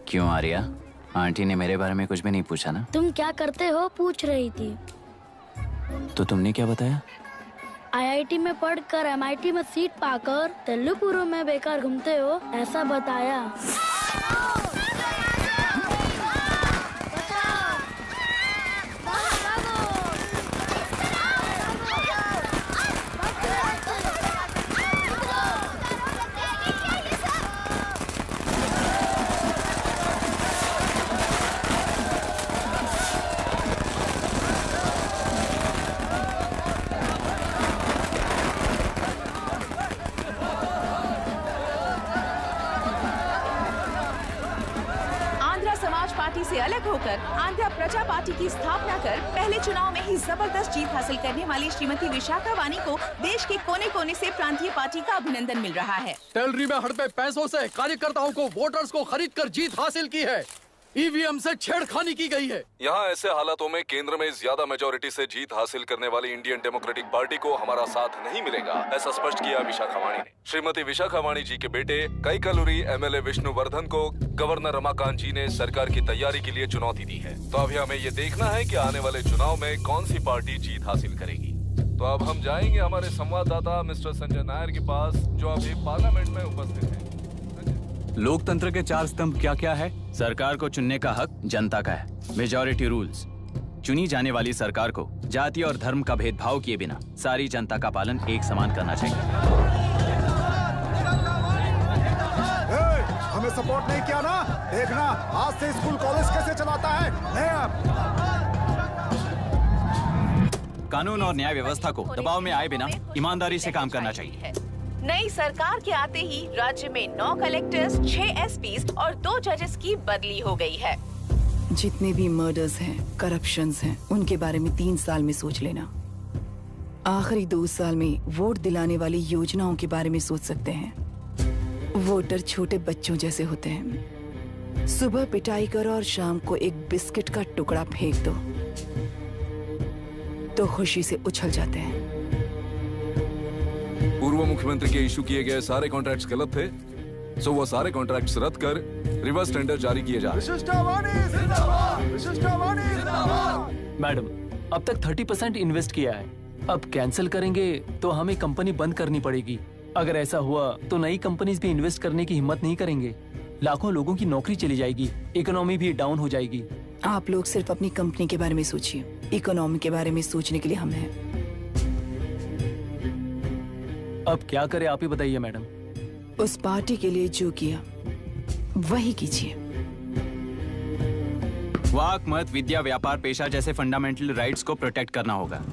क्यों आर्या? आंटी ने मेरे बारे में कुछ भी नहीं पूछा ना? तुम क्या करते हो पूछ रही थी। तो तुमने क्या बताया? आईआईटी में पढ़कर एमआईटी में सीट पाकर तेलुपुरु में बेकार घूमते हो, ऐसा बताया। से अलग होकर आंध्र प्रजा पार्टी की स्थापना कर पहले चुनाव में ही जबरदस्त जीत हासिल करने वाली श्रीमती विशाखा वानी को देश के कोने कोने से प्रांतीय पार्टी का अभिनंदन मिल रहा है। टेलरी में हड़पे पैसों से कार्यकर्ताओं को वोटर्स को खरीद कर जीत हासिल की है। ईवीएम से छेड़खानी की गई है। यहाँ ऐसे हालातों में केंद्र में ज्यादा मेजोरिटी से जीत हासिल करने वाली इंडियन डेमोक्रेटिक पार्टी को हमारा साथ नहीं मिलेगा, ऐसा स्पष्ट किया विशाखा वाणी ने। श्रीमती विशाखा वाणी जी के बेटे कैकलुरी एमएलए विष्णुवर्धन को गवर्नर रमाकांत जी ने सरकार की तैयारी के लिए चुनौती दी है। तो अभी हमें ये देखना है कि आने वाले चुनाव में कौन सी पार्टी जीत हासिल करेगी। तो अब हम जाएंगे हमारे संवाददाता मिस्टर संजय नायर के पास, जो अभी पार्लियामेंट में उपस्थित है। लोकतंत्र के 4 स्तंभ क्या क्या है? सरकार को चुनने का हक जनता का है, मेजॉरिटी रूल्स। चुनी जाने वाली सरकार को जाति और धर्म का भेदभाव किए बिना सारी जनता का पालन एक समान करना चाहिए। हमें सपोर्ट नहीं किया ना, देखना आज से स्कूल कॉलेज कैसे चलाता है। कानून और न्याय व्यवस्था को दबाव में आए बिना ईमानदारी से काम करना चाहिए। नई सरकार के आते ही राज्य में 9 कलेक्टर्स, 6 एसपीज और 2 जजेस की बदली हो गई है। जितने भी मर्डर्स हैं, करप्शंस हैं, उनके बारे में 3 साल में सोच लेना। आखिरी 2 साल में वोट दिलाने वाली योजनाओं के बारे में सोच सकते हैं। वोटर छोटे बच्चों जैसे होते हैं। सुबह पिटाई करो और शाम को एक बिस्किट का टुकड़ा फेंक दो तो खुशी से उछल जाते हैं। पूर्व मुख्यमंत्री के इशू किए गए सारे कॉन्ट्रैक्ट्स गलत थे, सो वो सारे कॉन्ट्रैक्ट्स रद्द कर रिवर्स टेंडर जारी किए जा रहे हैं। मैडम, अब तक 30% इन्वेस्ट किया है, अब कैंसिल करेंगे तो हमें कंपनी बंद करनी पड़ेगी। अगर ऐसा हुआ तो नई कंपनीज भी इन्वेस्ट करने की हिम्मत नहीं करेंगे। लाखों लोगों की नौकरी चली जाएगी, इकोनॉमी भी डाउन हो जाएगी। आप लोग सिर्फ अपनी कंपनी के बारे में सोचिए, इकोनॉमी के बारे में सोचने के लिए हम हैं। अब क्या करें आप ही बताइए मैडम। उस पार्टी के लिए जो किया वही कीजिए। वाक, मत, विद्या, व्यापार, पेशा जैसे फंडामेंटल राइट्स को प्रोटेक्ट करना होगा।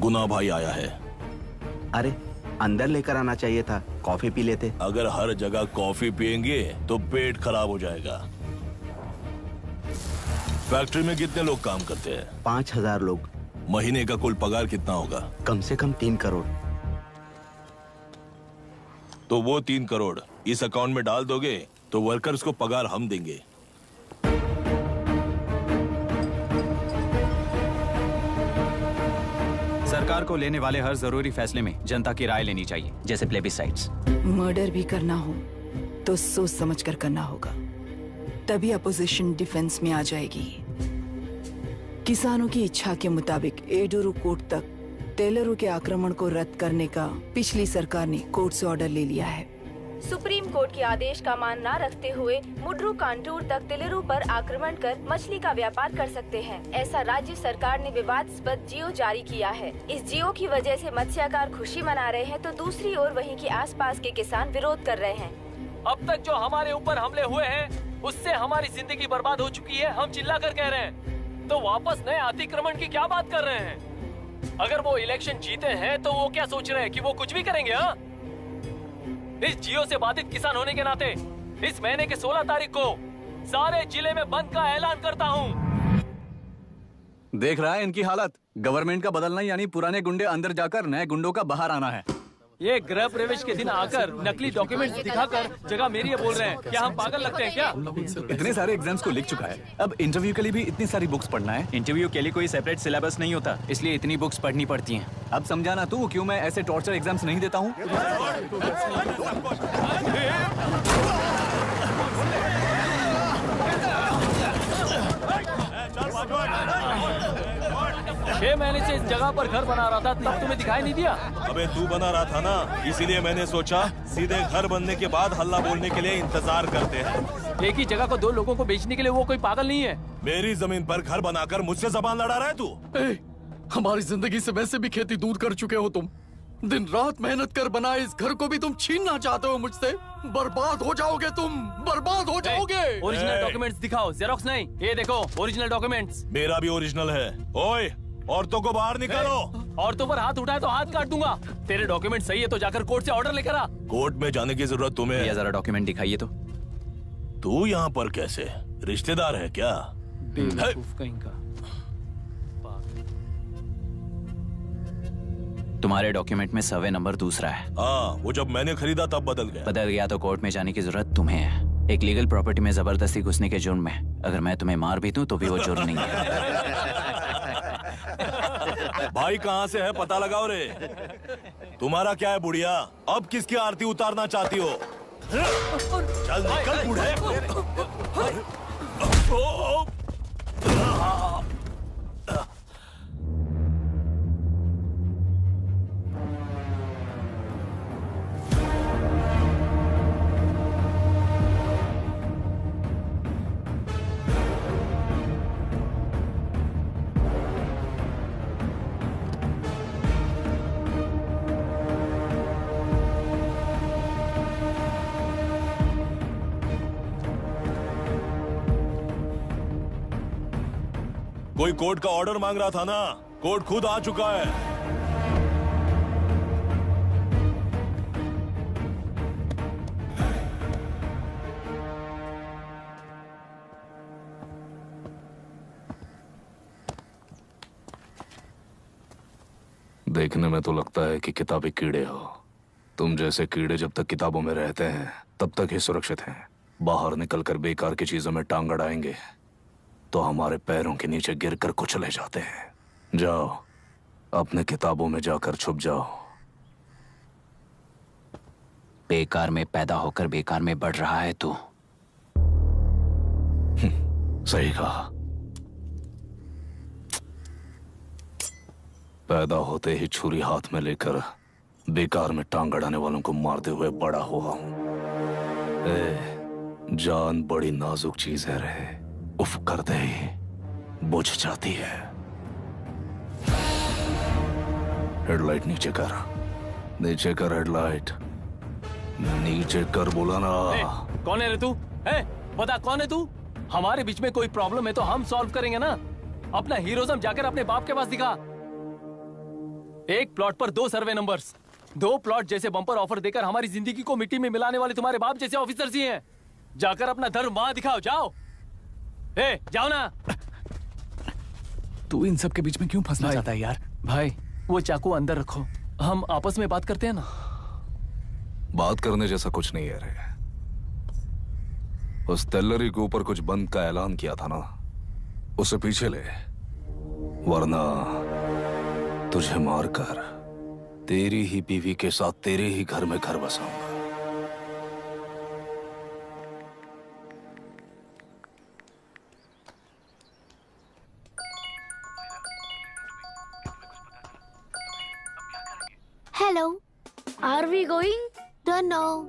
गुना भाई आया है। अरे अंदर लेकर आना चाहिए था, कॉफी पी लेते। अगर हर जगह कॉफी पियेंगे तो पेट खराब हो जाएगा। फैक्ट्री में कितने लोग काम करते हैं? 5000 लोग। महीने का कुल पगार कितना होगा? कम से कम 3 करोड़। तो वो 3 करोड़ इस अकाउंट में डाल दोगे तो वर्कर्स को पगार हम देंगे। सरकार को लेने वाले हर जरूरी फैसले में जनता की राय लेनी चाहिए, जैसे प्लेबिसाइट्स। मर्डर भी करना हो तो सोच समझ कर करना होगा, तभी अपोजिशन डिफेंस में आ जाएगी। किसानों की इच्छा के मुताबिक एडोरू कोर्ट तक टेलरों के आक्रमण को रद्द करने का पिछली सरकार ने कोर्ट से ऑर्डर ले लिया है। सुप्रीम कोर्ट के आदेश का मान न रखते हुए मुड्रू कांटूर तक टेलरों पर आक्रमण कर मछली का व्यापार कर सकते हैं, ऐसा राज्य सरकार ने विवादास्पद जियो जारी किया है। इस जियो की वजह से मत्स्यकार खुशी मना रहे हैं तो दूसरी ओर वहीं के आसपास के किसान विरोध कर रहे हैं। अब तक जो हमारे ऊपर हमले हुए हैं उससे हमारी जिंदगी बर्बाद हो चुकी है, हम चिल्लाकर कह रहे हैं, तो वापस नए अतिक्रमण की क्या बात कर रहे हैं? अगर वो इलेक्शन जीते हैं तो वो क्या सोच रहे हैं कि वो कुछ भी करेंगे? हाँ, इस जियो से बाधित किसान होने के नाते इस महीने के 16 तारीख को सारे जिले में बंद का ऐलान करता हूँ। देख रहा है इनकी हालत। गवर्नमेंट का बदलना यानी पुराने गुंडे अंदर जाकर नए गुंडों का बाहर आना है। ये गृह प्रवेश के दिन आकर नकली डॉक्यूमेंट्स दिखाकर जगह मेरी है बोल रहे हैं। क्या हम पागल लगते हैं क्या? इतने सारे एग्जाम्स को लिख चुका है, अब इंटरव्यू के लिए भी इतनी सारी बुक्स पढ़ना है। इंटरव्यू के लिए कोई सेपरेट सिलेबस नहीं होता, इसलिए इतनी बुक्स पढ़नी पड़ती हैं। अब समझाना तू क्यों मैं ऐसे टॉर्चर एग्जाम्स नहीं देता हूँ। 6 महीने से इस जगह पर घर बना रहा था, तब तुम्हें दिखाई नहीं दिया? अबे तू बना रहा था ना, इसीलिए मैंने सोचा सीधे घर बनने के बाद हल्ला बोलने के लिए इंतजार करते हैं। एक ही जगह को 2 लोगों को बेचने के लिए वो कोई पागल नहीं है। मेरी जमीन पर घर बनाकर मुझसे जबान लड़ा रहा है तू। हमारी जिंदगी से वैसे भी खेती दूर कर चुके हो तुम। दिन रात मेहनत कर बनाए इस घर को भी तुम छीनना चाहते हो मुझसे। बर्बाद हो जाओगे तुम, बर्बाद हो जाओगे। ओरिजिनल डॉक्यूमेंट्स दिखाओ, जेरोक्स नहीं। ये देखो ओरिजिनल डॉक्यूमेंट्स। मेरा भी ओरिजिनल है। ओए, औरतों को बाहर निकालो। औरतों पर हाथ उठाए तो हाथ काट दूंगा। तेरे डॉक्यूमेंट सही है तो जाकर कोर्ट से ऑर्डर लेकर आ। कोर्ट में जाने की जरूरत तुम्हें है। जरा डॉक्यूमेंट दिखाइए तो। तू यहाँ पर कैसे? रिश्तेदार है क्या? बेवकूफ कहीं का। तुम्हारे डॉक्यूमेंट में सर्वे नंबर दूसरा है। हाँ, वो जब मैंने खरीदा तब बदल गया। बदल गया तो कोर्ट में जाने की जरूरत तुम्हें है। एक लीगल प्रॉपर्टी में जबरदस्ती घुसने के जुर्म में अगर मैं तुम्हें मार भी दूं तो भी वो जुर्म नहीं है। भाई कहाँ से है पता लगाओ रे। तुम्हारा क्या है बुढ़िया? अब किसकी आरती उतारना चाहती हो? चल निकल बूढ़े। कोई कोर्ट का ऑर्डर मांग रहा था ना, कोर्ट खुद आ चुका है। देखने में तो लगता है कि किताबी कीड़े हो। तुम जैसे कीड़े जब तक किताबों में रहते हैं तब तक ही सुरक्षित हैं। बाहर निकलकर बेकार की चीजों में टांग अड़ाएंगे तो हमारे पैरों के नीचे गिरकर कुचले जाते हैं। जाओ, अपने किताबों में जाकर छुप जाओ। बेकार में पैदा होकर बेकार में बढ़ रहा है तू। सही कहा। पैदा होते ही छुरी हाथ में लेकर बेकार में टांग अड़ाने वालों को मारते हुए बड़ा हुआ हूं। जान बड़ी नाजुक चीज है रे, उफ करते ही बुझ जाती है। हेडलाइट नीचे कर, नीचे कर हेडलाइट, नीचे कर बोला ना। कौन है रे तू? बता कौन है तू? हमारे बीच में कोई प्रॉब्लम है तो हम सॉल्व करेंगे ना। अपना हीरोइज्म जाकर अपने बाप के पास दिखा। एक प्लॉट पर 2 सर्वे नंबर्स, 2 प्लॉट जैसे बम्पर ऑफर देकर हमारी जिंदगी को मिट्टी में मिलाने वाले तुम्हारे बाप जैसे ऑफिसर्स ही हैं। जाकर अपना धर्म वहां दिखाओ, जाओ। जाओ ना। तू इन सब के बीच में क्यों फंसना चाहता है यार? भाई वो चाकू अंदर रखो, हम आपस में बात करते हैं ना। बात करने जैसा कुछ नहीं है रे। उस टेलरी के ऊपर कुछ बंद का ऐलान किया था ना, उसे पीछे ले, वरना तुझे मारकर तेरी ही बीवी के साथ तेरे ही घर में घर बसाऊंगा। Hello. Are we going? Don't know.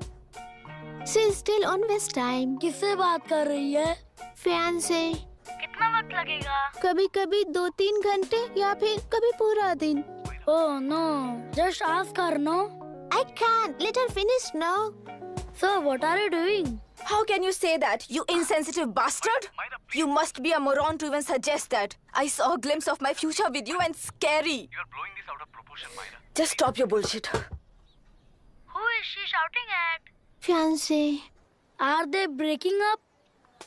She's still on West time. किससे बात कर रही है? फैन से। कितना वक्त लगेगा? कभी कभी 2-3 घंटे या फिर कभी पूरा दिन। Oh no, just ask her, no? I can't. Let her finish now. So what are you doing? How can you say that, you insensitive bastard? You must be a moron to even suggest that. I saw a glimpse of my future with you and scary. You are blowing this out of proportion, Myra. Just stop your bullshit. Who Who is she shouting at? Fiancé. Are they breaking up?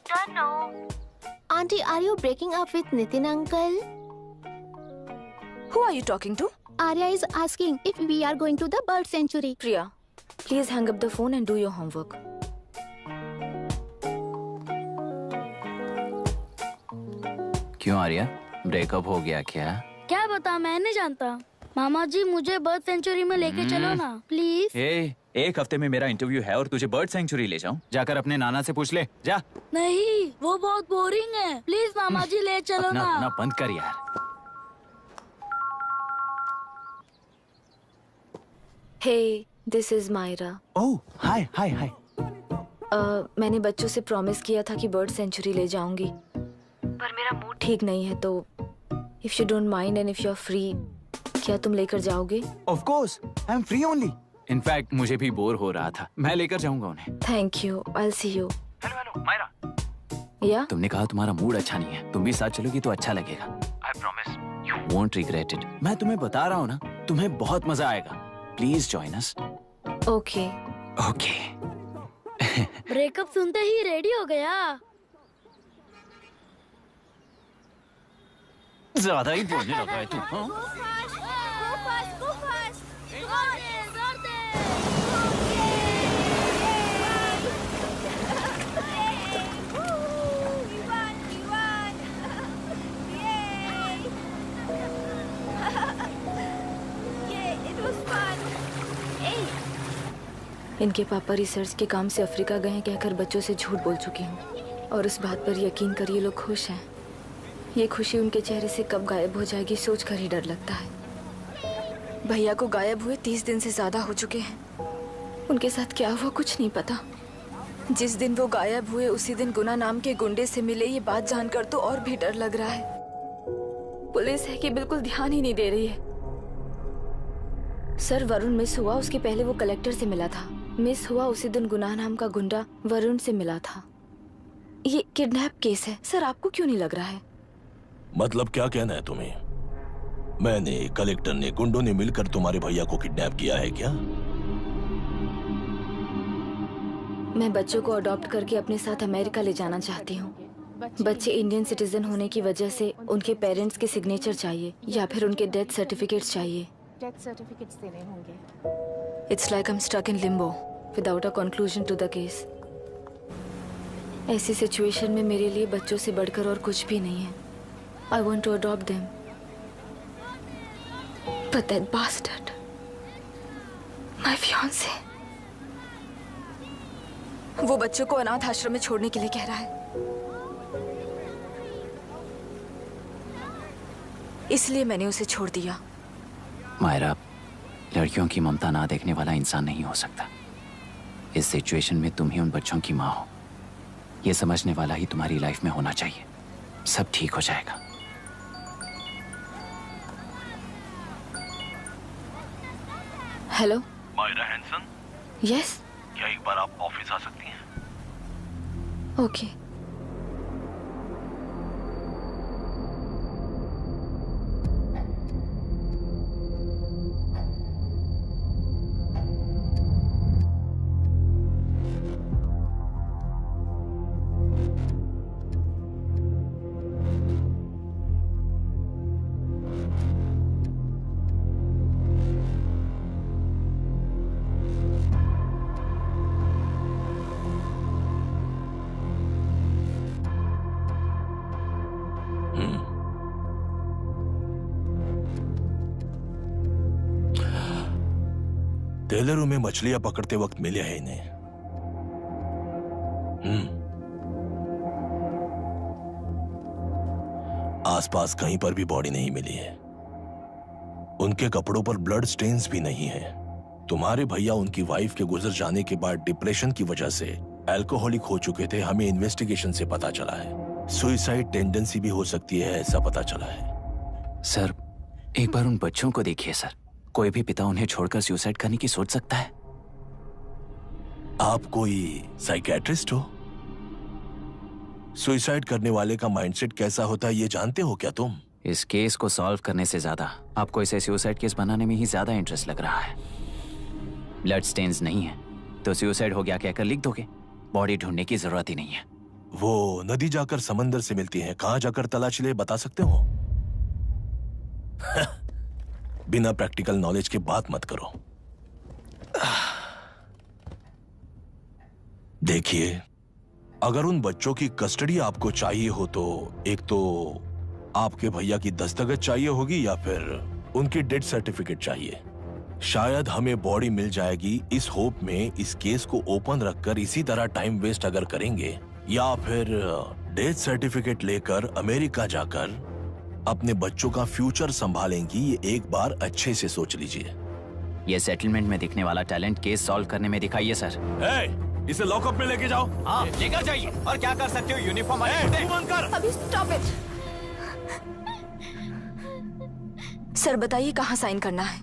Don't know. Auntie, are you breaking up with Nitin uncle? Who are you talking to? Arya is asking if we are going to the bird sanctuary. Priya, please hang up the phone and do your homework. क्यों Arya, breakup हो गया क्या? क्या बता, मैं नहीं जानता। मामा जी मुझे बर्ड सेंचुरी में लेके चलो ना प्लीज। एक हफ्ते में मेरा इंटरव्यू है और तुझे बर्ड सेंचुरी ले जाऊं? जाकर अपने नाना से पूछ ले, जा। नहीं, वो बहुत बोरिंग है, प्लीज मामा जी ले चलो ना। अपना बंद कर यार। Hey, this is Myra. ओह, हाय हाय हाय। मैंने बच्चों से प्रॉमिस किया था कि बर्ड सेंचुरी ले जाऊंगी, पर मेरा मूड ठीक नहीं है, तो if you don't mind and if you're free, क्या तुम लेकर जाओगे? Of course, I'm free only. In fact मुझे भी बोर हो रहा था, मैं लेकर जाऊंगा उन्हें। Thank you, I'll see you. Hello Myra. Yeah? तुमने कहा तुम्हारा मूड अच्छा नहीं है, तुम भी साथ चलोगी तो अच्छा लगेगा। I promise. You won't regret it. मैं तुम्हें बता रहा हूँ ना, तुम्हें बहुत मजा आएगा। Please join us. Okay. Okay. Breakup सुनते ही रेडी हो गया। ज्यादा ही बोलने लगा है तू, हाँ? इनके पापा रिसर्च के काम से अफ्रीका गए हैं कहकर बच्चों से झूठ बोल चुकी हूँ, और उस बात पर यकीन कर ये लोग खुश हैं। ये खुशी उनके चेहरे से कब गायब हो जाएगी सोचकर ही डर लगता है। भैया को गायब हुए 30 दिन से ज्यादा हो चुके हैं। उनके साथ क्या हुआ कुछ नहीं पता। जिस दिन वो गायब हुए उसी दिन गुना नाम के गुंडे से मिले, ये बात जानकर तो और भी डर लग रहा है। पुलिस है कि बिल्कुल ध्यान ही नहीं दे रही है। सर, वरुण मिस हुआ, उसके पहले वो कलेक्टर से मिला था। मिस हुआ उसी दिन गुनाह नाम का गुंडा वरुण से मिला था। ये किडनैप केस है। सर, आपको क्यों नहीं लग रहा है? मतलब क्या कहना है तुम्हें? मैंने, कलेक्टर ने, गुंडों ने मिलकर तुम्हारे भैया को किडनैप किया है क्या? मैं बच्चों को अडॉप्ट करके अपने साथ अमेरिका ले जाना चाहती हूँ। बच्चे इंडियन सिटीजन होने की वजह से उनके पेरेंट्स के सिग्नेचर चाहिए या फिर उनके डेथ सर्टिफिकेट्स चाहिए। डेथ सर्टिफिकेट्स देने होंगे। It's like I'm stuck in limbo without a conclusion to the case. ऐसी सिचुएशन में मेरे लिए बच्चों से बढ़कर और कुछ भी नहीं है। I want to adopt them. But that bastard, my fiancé, वो बच्चों को अनाथ आश्रम में छोड़ने के लिए कह रहा है। इसलिए मैंने उसे छोड़ दिया। मायरा, लड़कियों की ममता ना देखने वाला इंसान नहीं हो सकता। इस सिचुएशन में तुम ही उन बच्चों की माँ हो, ये समझने वाला ही तुम्हारी लाइफ में होना चाहिए। सब ठीक हो जाएगा। Hello Myra Hansen? यस। क्या एक बार आप ऑफिस आ सकती हैं? ओके। टेलरों में मछलियां पकड़ते वक्त मिले हैं इन्हें। आसपास कहीं पर भी बॉडी नहीं मिली है। उनके कपड़ों पर ब्लड स्टेन्स भी नहीं है। तुम्हारे भैया उनकी वाइफ के गुजर जाने के बाद डिप्रेशन की वजह से अल्कोहलिक हो चुके थे। हमें इन्वेस्टिगेशन से पता चला है सुसाइड टेंडेंसी भी हो सकती है, ऐसा पता चला है। सर, एक बार उन बच्चों को देखिए सर। कोई भी पिता उन्हें छोड़कर सुसाइड करने की सोच सकता है? आप कोई साइकियाट्रिस्ट हो? सुसाइड करने वाले का माइंडसेट कैसा होता है ये जानते हो क्या तुम? इस केस को सॉल्व करने से ज्यादा आपको इसे सुसाइड केस बनाने में ही ज्यादा इंटरेस्ट लग रहा है। ब्लड स्टेन्स नहीं है तो सुसाइड हो गया कहकर लिख दोगे। बॉडी ढूंढने की जरूरत ही नहीं है। वो नदी जाकर समंदर से मिलती है, कहां जाकर तलाश ले बता सकते हो? बिना प्रैक्टिकल नॉलेज के बात मत करो। देखिए, अगर उन बच्चों की कस्टडी आपको चाहिए हो तो एक तो आपके भैया की दस्तखत चाहिए होगी या फिर उनकी डेथ सर्टिफिकेट चाहिए। शायद हमें बॉडी मिल जाएगी इस होप में इस केस को ओपन रखकर इसी तरह टाइम वेस्ट अगर करेंगे, या फिर डेथ सर्टिफिकेट लेकर अमेरिका जाकर अपने बच्चों का फ्यूचर संभालेंगी, ये एक बार अच्छे से सोच लीजिए। ये सेटलमेंट में दिखने वाला टैलेंट केस सॉल्व करने में दिखाइए सर। इसे लॉकअप में लेके जाओ। हाँ, लेकर जाइए। और क्या कर सकते हो, यूनिफॉर्म बंद कर। अभी स्टॉप इट। सर बताइए कहाँ साइन करना है?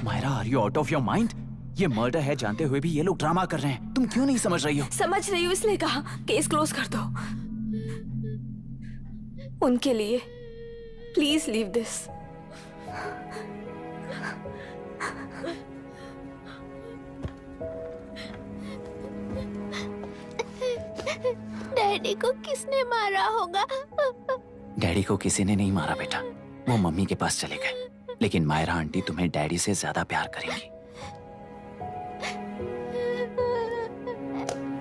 Myra, are you out of your mind? ये मर्डर है जानते हुए भी ये लोग ड्रामा कर रहे हैं। तुम क्यों नहीं समझ रही हो? समझ रही हूँ, इसलिए कहा केस क्लोज कर दो। उनके लिए प्लीज लीव दिस। डैडी को किसने मारा होगा? डैडी को किसी ने नहीं मारा बेटा, वो मम्मी के पास चले गए। लेकिन मायरा आंटी तुम्हें डैडी से ज्यादा प्यार करेंगी।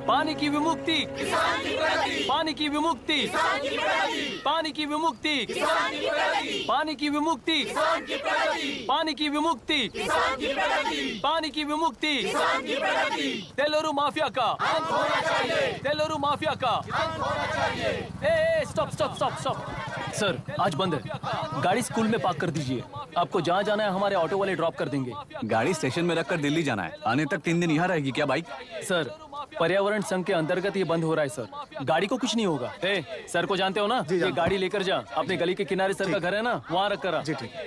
पानी की विमुक्ति, पानी की विमुक्ति, पानी की विमुक्ति, पानी की विमुक्ति, पानी की विमुक्ति, पानी की विमुक्ति, तेलुरु माफिया का, तेलुरु माफिया का। Stop stop stop stop. Sir आज बंद है, गाड़ी स्कूल में पार्क कर दीजिए। आपको जहाँ जाना है हमारे ऑटो वाले ड्रॉप कर देंगे। गाड़ी स्टेशन में रखकर दिल्ली जाना है, आने तक 3 दिन यहाँ रहेगी क्या बाइक? सर पर्यावरण संघ के अंतर्गत ये बंद हो रहा है सर, गाड़ी को कुछ नहीं होगा। सर को जानते हो ना, ये गाड़ी लेकर जा, अपने गली के किनारे सर का घर है ना, वहाँ रख कर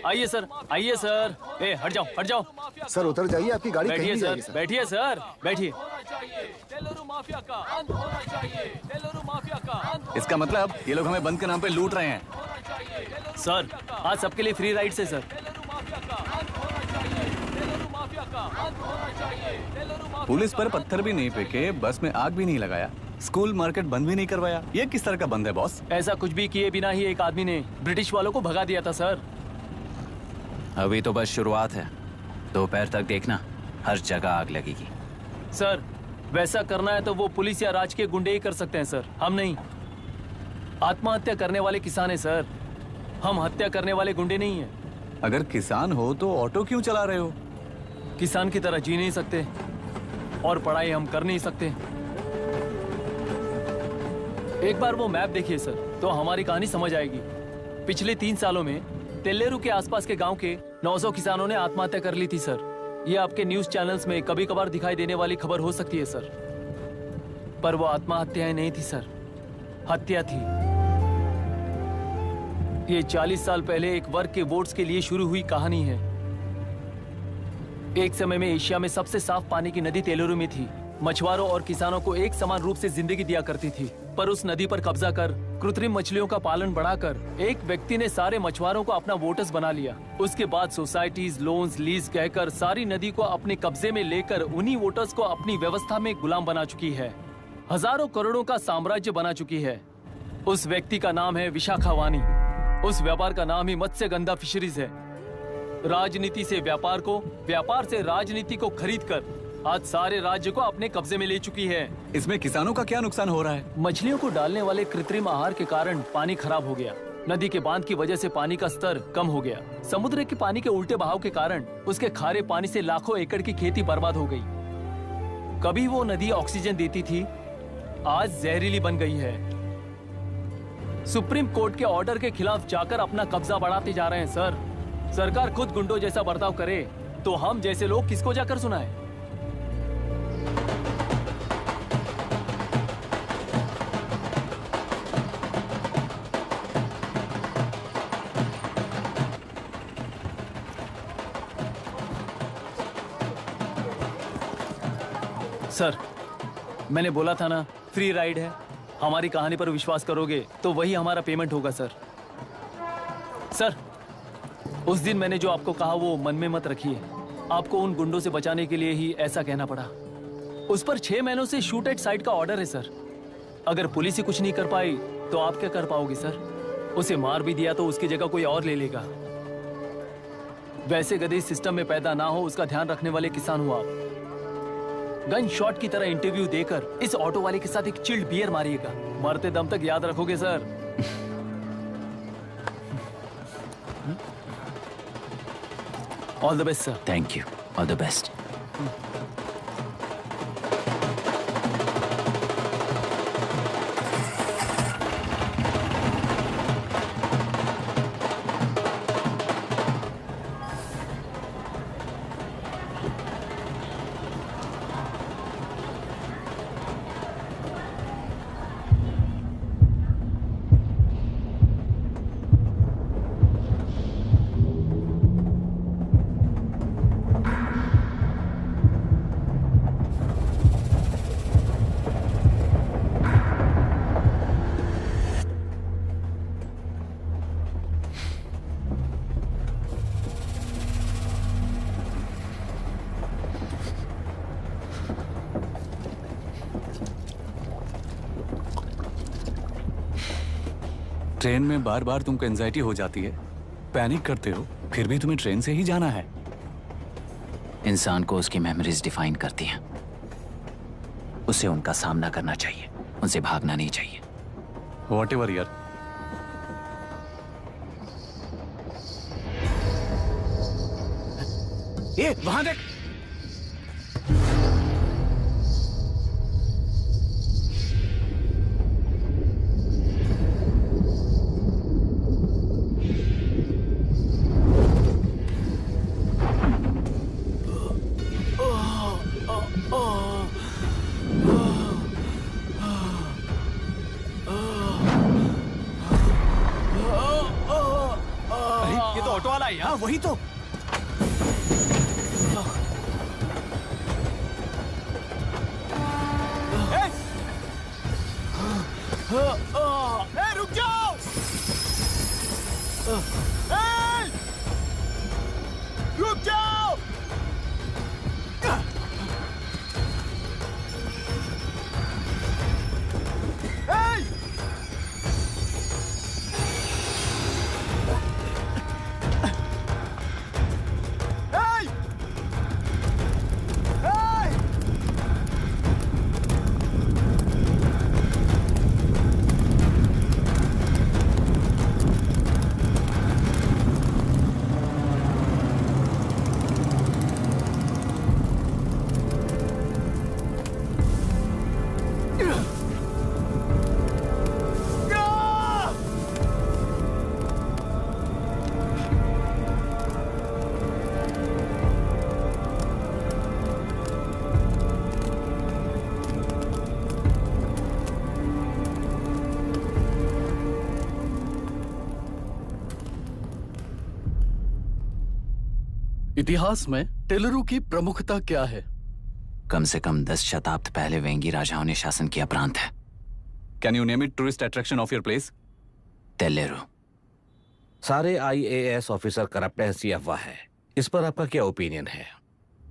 आइए सर, आइए सर। हट जाओ हट जाओ सर, उतर जाइए, आपकी गाड़ी बैठिए कहीं सर, बैठिए सर, बैठिए। इसका मतलब ये लोग हमें बंद के नाम पे लूट रहे हैं। सर आज सबके लिए फ्री राइड है सर। पुलिस पर पत्थर भी नहीं फेंके, बस में आग भी नहीं लगाया, स्कूल मार्केट बंद भी नहीं करवाया। ये किस तरह का बंद है बॉस? ऐसा कुछ भी किए बिना ही एक आदमी ने ब्रिटिश वालों को भगा दिया था सर। अभी तो बस शुरुआत है, दोपहर तक देखना हर जगह आग लगेगी। सर वैसा करना है तो वो पुलिस या राज के गुंडे ही कर सकते हैं सर, हम नहीं। आत्महत्या करने वाले किसान है सर, हम हत्या करने वाले गुंडे नहीं है। अगर किसान हो तो ऑटो क्यों चला रहे हो? किसान की तरह जी नहीं सकते और पढ़ाई हम कर नहीं सकते। एक बार वो मैप देखिए सर तो हमारी कहानी समझ आएगी। पिछले 3 सालों में तेलेरू के आसपास के गांव के 900 किसानों ने आत्महत्या कर ली थी सर। ये आपके न्यूज चैनल्स में कभी कभार दिखाई देने वाली खबर हो सकती है सर, पर वो आत्महत्याएं नहीं थी सर, हत्या थी। ये 40 साल पहले एक वर्ग के वोट्स के लिए शुरू हुई कहानी है। एक समय में एशिया में सबसे साफ पानी की नदी तेलुरु में थी। मछुआरों और किसानों को एक समान रूप से जिंदगी दिया करती थी, पर उस नदी पर कब्जा कर कृत्रिम मछलियों का पालन बढ़ाकर एक व्यक्ति ने सारे मछुआरों को अपना वोटर्स बना लिया। उसके बाद सोसाइटीज, लोन्स, लीज कहकर सारी नदी को अपने कब्जे में लेकर उन्हीं वोटर्स को अपनी व्यवस्था में गुलाम बना चुकी है। हजारों करोड़ों का साम्राज्य बना चुकी है। उस व्यक्ति का नाम है विशाखावानी। उस व्यापार का नाम ही मत्स्यगंधा फिशरीज है। राजनीति से व्यापार को, व्यापार से राजनीति को खरीद कर आज सारे राज्य को अपने कब्जे में ले चुकी है। इसमें किसानों का क्या नुकसान हो रहा है? मछलियों को डालने वाले कृत्रिम आहार के कारण पानी खराब हो गया। नदी के बांध की वजह से पानी का स्तर कम हो गया। समुद्र के पानी के उल्टे बहाव के कारण उसके खारे पानी से लाखों एकड़ की खेती बर्बाद हो गई। कभी वो नदी ऑक्सीजन देती थी, आज जहरीली बन गई है। सुप्रीम कोर्ट के ऑर्डर के खिलाफ जाकर अपना कब्जा बढ़ाते जा रहे हैं सर। सरकार खुद गुंडों जैसा बर्ताव करे तो हम जैसे लोग किसको जाकर सुनाए? सर मैंने बोला था ना, फ्री राइड है। हमारी कहानी पर विश्वास करोगे तो वही हमारा पेमेंट होगा सर। सर उस दिन मैंने जो आपको कहा वो मन में मत रखिए। आपको उन गुंडों से बचाने के लिए ही ऐसा कहना पड़ा। उस पर 6 महीनों से शूट एट साइट का ऑर्डर है सर। अगर पुलिस ही कुछ नहीं कर पाई तो आप क्या कर पाओगे सर? उसे मार भी दिया तो उसकी जगह कोई और ले लेगा। वैसे गधे सिस्टम में पैदा ना हो उसका ध्यान रखने वाले किसान हो आप। गन शॉट की तरह इंटरव्यू देकर इस ऑटो वाले के साथ एक चिल्ड बियर मारिएगा। मरते दम तक याद रखोगे sir. All the best sir. Thank you. All the best. Train में बार बार तुमको एंजाइटी हो जाती है, पैनिक करते हो, फिर भी तुम्हें ट्रेन से ही जाना है। इंसान को उसकी मेमोरीज डिफाइन करती हैं। उसे उनका सामना करना चाहिए, उनसे भागना नहीं चाहिए। व्हाटएवर यार। ये वहां देख। वही तो। रुक जाओ। रुक जाओ। इतिहास में टेलरों की प्रमुखता क्या है? कम से कम 10 शताब्द पहले वेंगी राजाओं ने शासन किया प्रांत है। Can you name it tourist attraction of your place? टेलेरो। सारे IAS ऑफिसर करप्ट हैं, ऐसी अफवाह है। इस पर आपका क्या ओपिनियन है?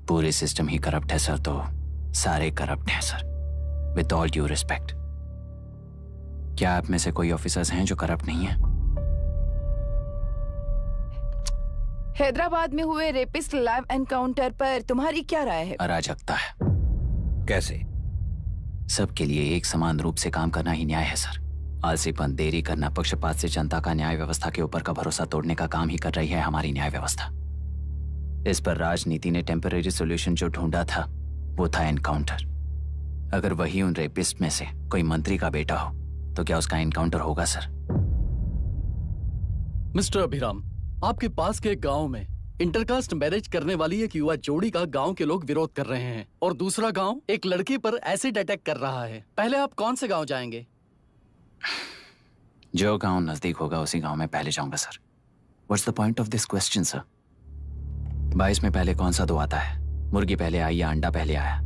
पूरे सिस्टम ही करप्ट है सर, तो सारे करप्ट हैं sir. With all due respect, क्या आप में से कोई ऑफिसर्स हैं जो करप्ट नहीं है? हैदराबाद में हुए रेपिस्ट लाइव एनकाउंटर पर तुम्हारी क्या राय है? अराजकता है। कैसे? सबके लिए एक समान रूप से काम करना ही न्याय है सर। आलसीपन, देरी करना, पक्षपात से जनता का न्याय व्यवस्था के ऊपर का भरोसा तोड़ने का काम ही कर रही है हमारी न्याय व्यवस्था। इस पर राजनीति ने टेम्परेरी सोल्यूशन जो ढूंढा था वो था एनकाउंटर। अगर वही उन रेपिस्ट में से कोई मंत्री का बेटा हो तो क्या उसका एनकाउंटर होगा सर? मिस्टर अभिराम, आपके पास के एक गांव में इंटरकास्ट मैरिज करने वाली एक युवा जोड़ी का गांव के लोग विरोध कर रहे हैं और दूसरा गांव एक लड़की पर एसिड अटैक कर रहा है। पहले आप कौन से गांव जाएंगे? जो गांव नजदीक होगा उसी गांव में पहले जाऊंगा sir. What's the point of this question sir? 22 में पहले कौन सा दो आता है? मुर्गी पहले आई या अंडा पहले आया?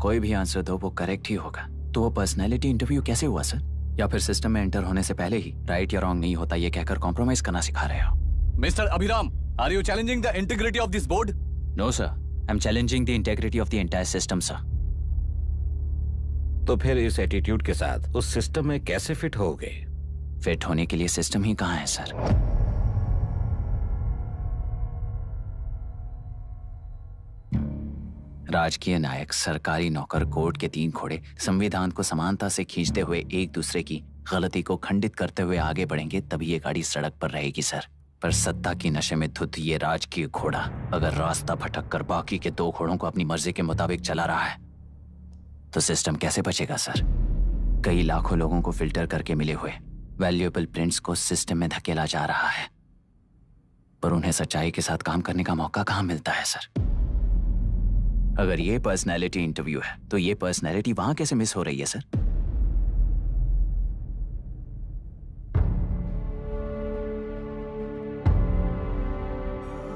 कोई भी आंसर दो वो करेक्ट ही होगा। तो वो पर्सनैलिटी इंटरव्यू कैसे हुआ सर? या फिर सिस्टम में एंटर होने से पहले ही राइट या रॉन्ग नहीं होता ये कहकर कॉम्प्रोमाइज करना सिखा रहे हो? Mister Abhiram, are you challenging the integrity of this board? No sir, I am challenging the integrity of the entire system sir. तो फिर इस एटीट्यूड के साथ उस सिस्टम में कैसे फिट होगे? फिट होने के लिए सिस्टम ही कहां है सर? राजकीय नायक, सरकारी नौकर, कोर्ट के 3 घोड़े संविधान को समानता से खींचते हुए एक दूसरे की गलती को खंडित करते हुए आगे बढ़ेंगे, तभी ये गाड़ी सड़क पर रहेगी सर। पर सत्ता की नशे में धुत ये राजकीय घोड़ा अगर रास्ता भटक कर बाकी के 2 घोड़ों को अपनी मर्जी के मुताबिक चला रहा है तो सिस्टम कैसे बचेगा सर? कई लाखों लोगों को फिल्टर करके मिले हुए वैल्यूएबल प्रिंट्स को सिस्टम में धकेला जा रहा है, पर उन्हें सच्चाई के साथ काम करने का मौका कहां मिलता है सर? अगर ये पर्सनैलिटी इंटरव्यू है तो ये पर्सनैलिटी वहां कैसे मिस हो रही है सर?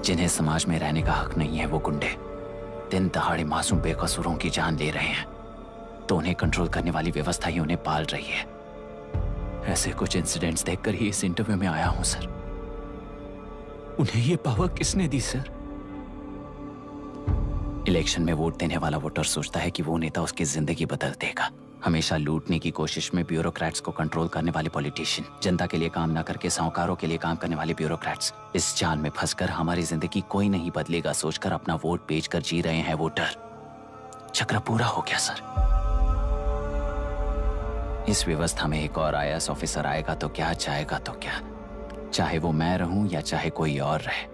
जिन्हें समाज में रहने का हक नहीं है वो गुंडे दिन दहाड़े मासूम बेकसूरों की जान ले रहे हैं, तो उन्हें कंट्रोल करने वाली व्यवस्था ही उन्हें पाल रही है। ऐसे कुछ इंसिडेंट्स देखकर ही इस इंटरव्यू में आया हूं सर। उन्हें ये पावर किसने दी सर? इलेक्शन में वोट देने वाला वोटर सोचता है कि वो नेता उसकी जिंदगी बदल देगा। हमेशा लूटने की कोशिश में ब्यूरोक्रेट्स को कंट्रोल करने वाले पॉलिटिशियन, जनता के लिए काम ना करके साहूकारों के लिए काम करने वाले ब्यूरोक्रेट्स, इस जाल में फंसकर हमारी जिंदगी कोई नहीं बदलेगा सोचकर अपना वोट बेचकर जी रहे हैं वोटर। चक्र पूरा हो गया सर। इस व्यवस्था में एक और IAS ऑफिसर आएगा तो क्या, जाएगा तो क्या, चाहे वो मैं रहूं या चाहे कोई और रहे।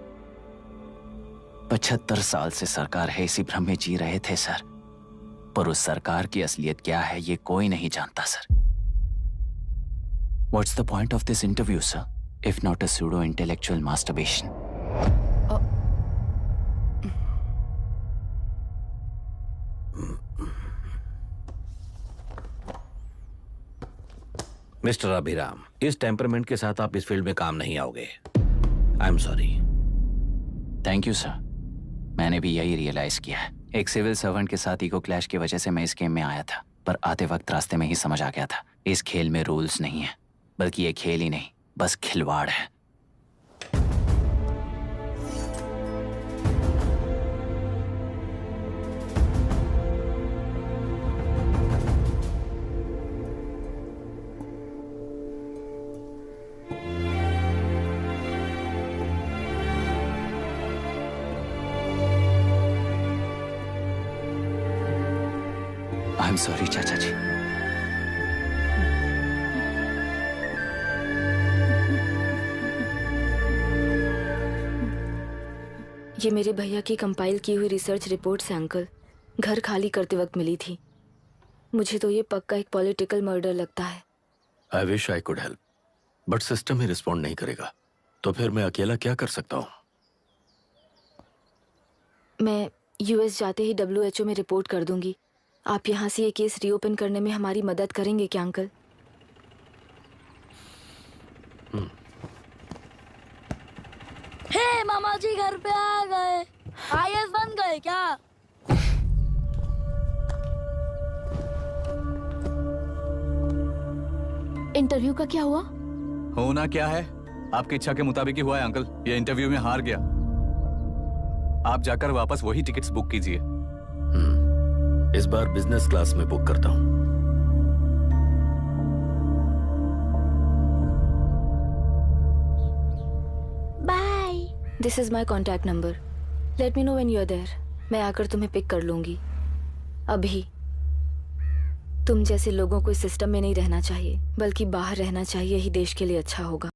75 साल से सरकार है इसी भ्रम में जी रहे थे सर, पर उस सरकार की असलियत क्या है ये कोई नहीं जानता sir. What's the point of this interview, sir, if not a pseudo-intellectual masturbation? Mister Abhiram, इस टेम्परमेंट के साथ आप इस फील्ड में काम नहीं आओगे। I am sorry. Thank you sir. मैंने भी यही रियलाइज किया है। एक सिविल सर्वेंट के साथ ईगो क्लैश की वजह से मैं इस गेम में आया था, पर आते वक्त रास्ते में ही समझ आ गया था इस खेल में रूल्स नहीं है, बल्कि ये खेल ही नहीं बस खिलवाड़ है। आई एम सॉरी चाचा जी। ये मेरे भैया की कंपाइल की हुई रिसर्च रिपोर्ट से अंकल, घर खाली करते वक्त मिली थी। मुझे तो ये पक्का एक पॉलिटिकल मर्डर लगता है। I wish I could help, but system he respond नहीं करेगा, तो फिर मैं अकेला क्या कर सकता हूँ? मैं US जाते ही WHO में रिपोर्ट कर दूंगी। आप यहाँ से ये केस रीओपन करने में हमारी मदद करेंगे क्या अंकल? हे मामा जी घर पे आ गए। IAS बन गए क्या? इंटरव्यू का क्या हुआ? होना क्या है, आपकी इच्छा के मुताबिक ही हुआ है अंकल। ये इंटरव्यू में हार गया। आप जाकर वापस वही टिकट्स बुक कीजिए। इस बार बिजनेस क्लास में बुक करता हूँ। Bye. This is my contact number. Let me know when you are there. मैं आकर तुम्हें पिक कर लूंगी। अभी तुम जैसे लोगों को इस सिस्टम में नहीं रहना चाहिए, बल्कि बाहर रहना चाहिए, ही देश के लिए अच्छा होगा।